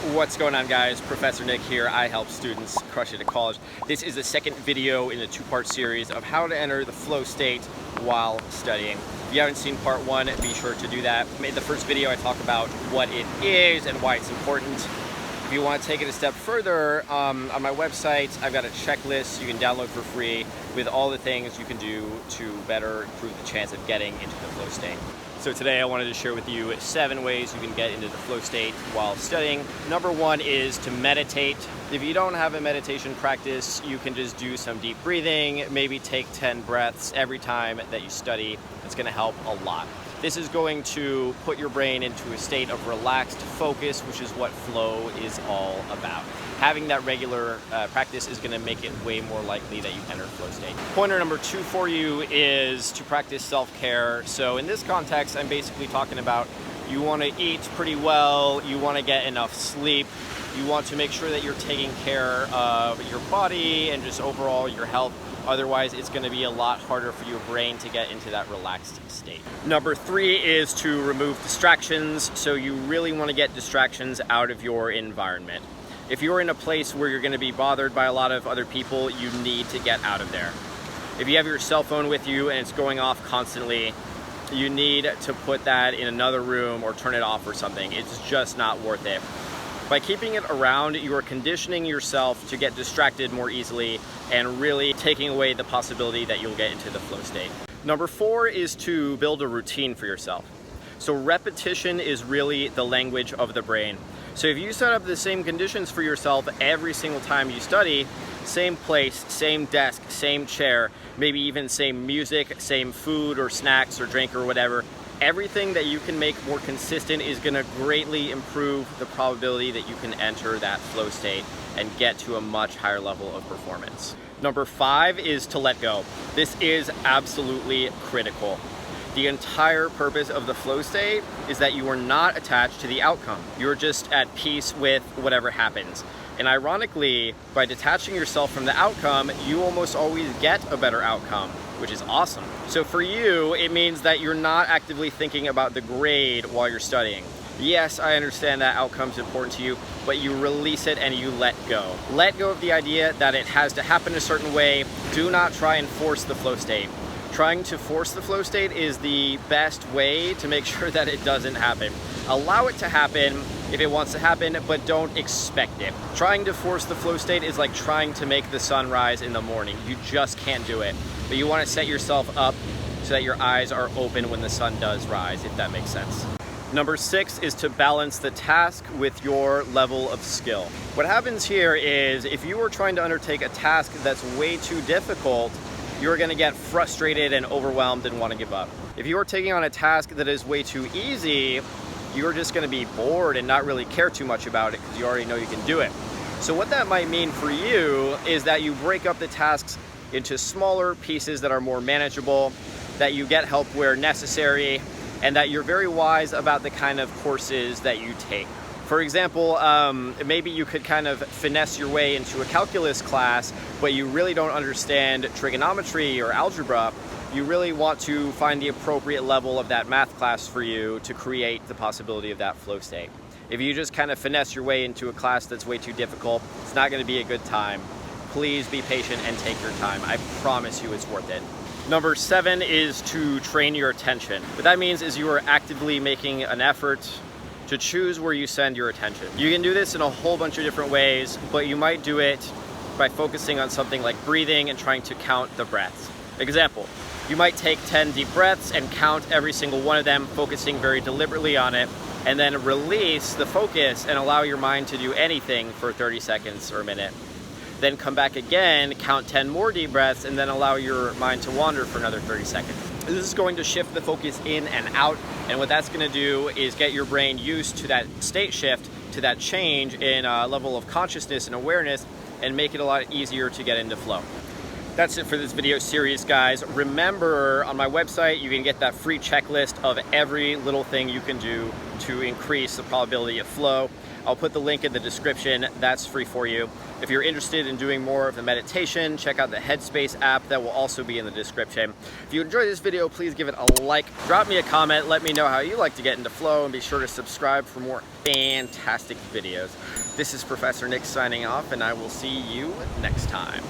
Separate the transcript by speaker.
Speaker 1: What's going on, guys? Professor Nick here. I help students crush it at college. This is the second video in a two-part series of how to enter the flow state while studying. If you haven't seen part one, be sure to do that. In the first video, I talk about what it is and why it's important. If you want to take it a step further, on my website, I've got a checklist you can download for free with all the things you can do to better improve the chance of getting into the flow state. So today I wanted to share with you 7 ways you can get into the flow state while studying. Number 1 is to meditate. If you don't have a meditation practice, you can just do some deep breathing, maybe take 10 breaths every time that you study. It's going to help a lot. This is going to put your brain into a state of relaxed focus, which is what flow is all about. Having that regular practice is going to make it way more likely that you enter flow state. Pointer number 2 for you is to practice self-care. So in this context, I'm basically talking about you want to eat pretty well, you want to get enough sleep, you want to make sure that you're taking care of your body and just overall your health. Otherwise, it's going to be a lot harder for your brain to get into that relaxed state. Number 3 is to remove distractions. So you really want to get distractions out of your environment. If you're in a place where you're going to be bothered by a lot of other people, you need to get out of there. If you have your cell phone with you and it's going off constantly, you need to put that in another room or turn it off or something. It's just not worth it. By keeping it around, you are conditioning yourself to get distracted more easily and really taking away the possibility that you'll get into the flow state. Number 4 is to build a routine for yourself. So repetition is really the language of the brain. So if you set up the same conditions for yourself every single time you study, same place, same desk, same chair, maybe even same music, same food or snacks or drink or whatever, everything that you can make more consistent is going to greatly improve the probability that you can enter that flow state and get to a much higher level of performance. Number 5 is to let go. This is absolutely critical. The entire purpose of the flow state is that you are not attached to the outcome. You're just at peace with whatever happens. And ironically, by detaching yourself from the outcome, you almost always get a better outcome, which is awesome. So for you, it means that you're not actively thinking about the grade while you're studying. Yes, I understand that outcome's important to you, but you release it and you let go. Let go of the idea that it has to happen a certain way. Do not try and force the flow state. Trying to force the flow state is the best way to make sure that it doesn't happen. Allow it to happen if it wants to happen, but don't expect it. Trying to force the flow state is like trying to make the sun rise in the morning. You just can't do it. But you want to set yourself up so that your eyes are open when the sun does rise, if that makes sense. Number 6 is to balance the task with your level of skill. What happens here is if you are trying to undertake a task that's way too difficult, you're going to get frustrated and overwhelmed and want to give up. If you are taking on a task that is way too easy, you're just going to be bored and not really care too much about it because you already know you can do it. So what that might mean for you is that you break up the tasks into smaller pieces that are more manageable, that you get help where necessary, and that you're very wise about the kind of courses that you take. For example, maybe you could kind of finesse your way into a calculus class, but you really don't understand trigonometry or algebra. You really want to find the appropriate level of that math class for you to create the possibility of that flow state. If you just kind of finesse your way into a class that's way too difficult, it's not going to be a good time. Please be patient and take your time. I promise you it's worth it. Number 7 is to train your attention. What that means is you are actively making an effort to choose where you send your attention. You can do this in a whole bunch of different ways, but you might do it by focusing on something like breathing and trying to count the breaths. Example, you might take 10 deep breaths and count every single one of them, focusing very deliberately on it, and then release the focus and allow your mind to do anything for 30 seconds or a minute. Then come back again, count 10 more deep breaths, and then allow your mind to wander for another 30 seconds. This is going to shift the focus in and out, and what that's going to do is get your brain used to that state shift, to that change in a level of consciousness and awareness, and make it a lot easier to get into flow. That's it for this video series, guys. Remember, on my website, you can get that free checklist of every little thing you can do to increase the probability of flow. I'll put the link in the description. That's free for you. If you're interested in doing more of the meditation, check out the HEADSPACE app. That will also be in the description. If you enjoyed this video, please give it a like. Drop me a comment. Let me know how you like to get into flow, and be sure to subscribe for more fantastic videos. This is Professor Nick signing off, and I will see you next time.